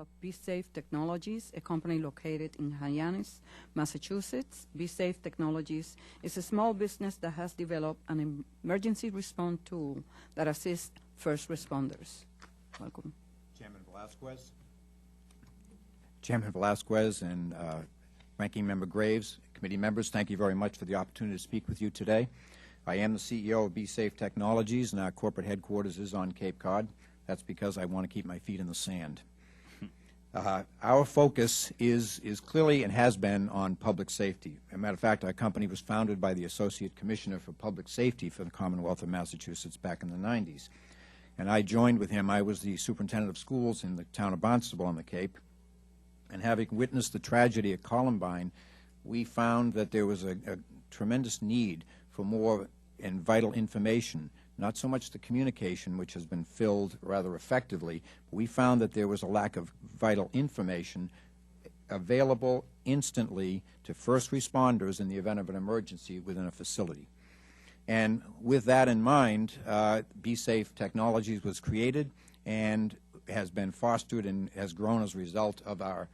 of BeSafe Technologies, a company located in Hyannis, Massachusetts. BeSafe Technologies is a small business that has developed an emergency response tool that assists first responders. Welcome. Chairman Velasquez and Ranking Member Graves, committee members, thank you very much for the opportunity to speak with you today. I am the CEO of BeSafe Technologies, and our corporate headquarters is on Cape Cod. That's because I want to keep my feet in the sand. Our focus is clearly and has been on public safety. As a matter of fact, our company was founded by the Associate Commissioner for Public Safety for the Commonwealth of Massachusetts back in the 90s. And I joined with him. I was the superintendent of schools in the town of Barnstable on the Cape. And having witnessed the tragedy at Columbine, we found that there was a tremendous need for more and vital information, not so much the communication, which has been filled rather effectively, but we found that there was a lack of vital information available instantly to first responders in the event of an emergency within a facility. And with that in mind, BeSafe Technologies was created and has been fostered and has grown as a result of our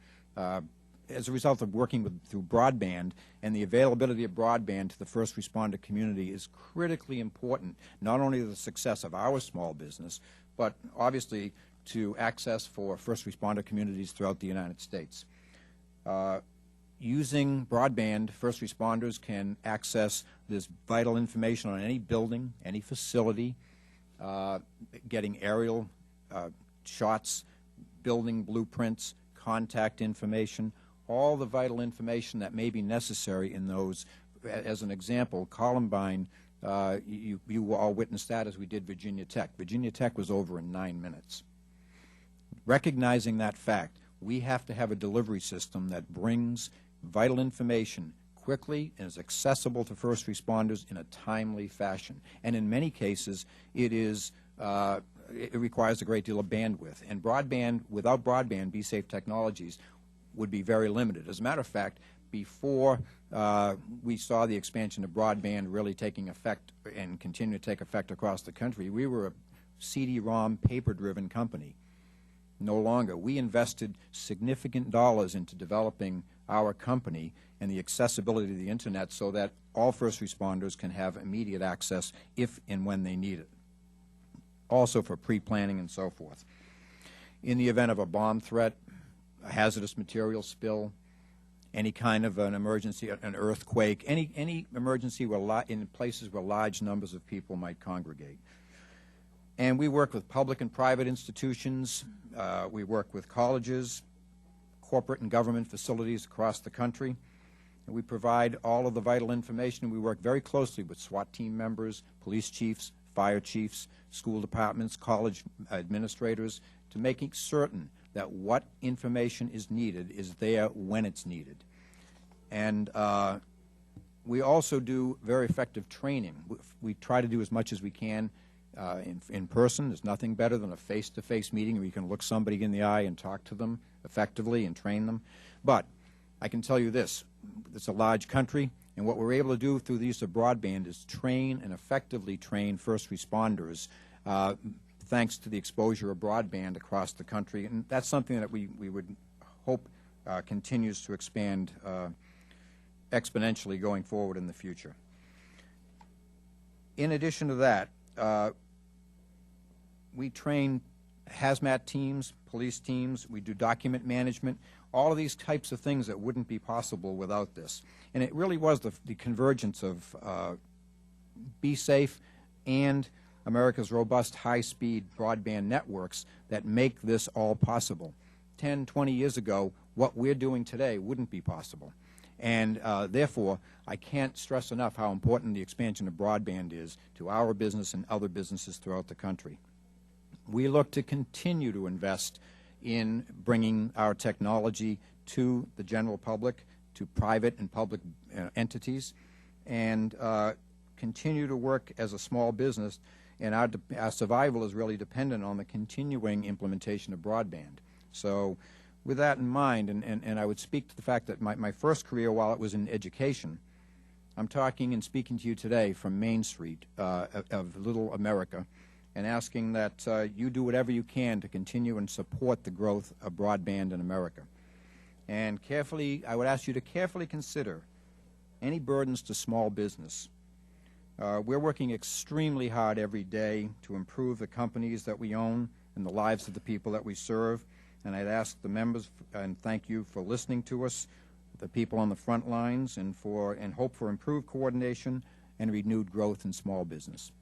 working through broadband, and the availability of broadband to the first responder community is critically important, not only to the success of our small business, but obviously to access for first responder communities throughout the United States. Using broadband, first responders can access this vital information on any building, any facility, getting aerial shots, building blueprints, contact information, all the vital information that may be necessary in those. As an example, Columbine, you all witnessed that as we did Virginia Tech. Virginia Tech was over in 9 minutes. Recognizing that fact, we have to have a delivery system that brings vital information quickly and is accessible to first responders in a timely fashion. And in many cases, it requires a great deal of bandwidth. And broadband, without broadband, BeSafe Technologies would be very limited. As a matter of fact, before we saw the expansion of broadband really taking effect and continue to take effect across the country, we were a CD-ROM paper-driven company. No longer. We invested significant dollars into developing our company and the accessibility to the Internet so that all first responders can have immediate access if and when they need it. Also for pre-planning and so forth. In the event of a bomb threat, a hazardous material spill, any kind of an emergency, an earthquake, any emergency in places where large numbers of people might congregate. And we work with public and private institutions. We work with colleges, corporate and government facilities across the country. And we provide all of the vital information. We work very closely with SWAT team members, police chiefs, fire chiefs, school departments, college administrators, to making certain that what information is needed is there when it's needed. And we also do very effective training. We try to do as much as we can in person. There's nothing better than a face-to-face meeting where you can look somebody in the eye and talk to them effectively and train them. But I can tell you this, it's a large country, and what we're able to do through the use of broadband is train and effectively train first responders thanks to the exposure of broadband across the country. And that's something that we would hope continues to expand exponentially going forward in the future. In addition to that, we train hazmat teams, police teams, we do document management, all of these types of things that wouldn't be possible without this. And it really was the convergence of BeSafe and America's robust high-speed broadband networks that make this all possible. 10, 20 years ago, what we're doing today wouldn't be possible. And therefore, I can't stress enough how important the expansion of broadband is to our business and other businesses throughout the country. We look to continue to invest in bringing our technology to the general public, to private and public entities, and continue to work as a small business. And our survival is really dependent on the continuing implementation of broadband. So with that in mind, and I would speak to the fact that my first career, while it was in education, I'm talking and speaking to you today from Main Street of Little America, and asking that you do whatever you can to continue and support the growth of broadband in America. And I would ask you to carefully consider any burdens to small business. We're working extremely hard every day to improve the companies that we own and the lives of the people that we serve. And I'd ask the members, and thank you for listening to us, the people on the front lines, and hope for improved coordination and renewed growth in small business.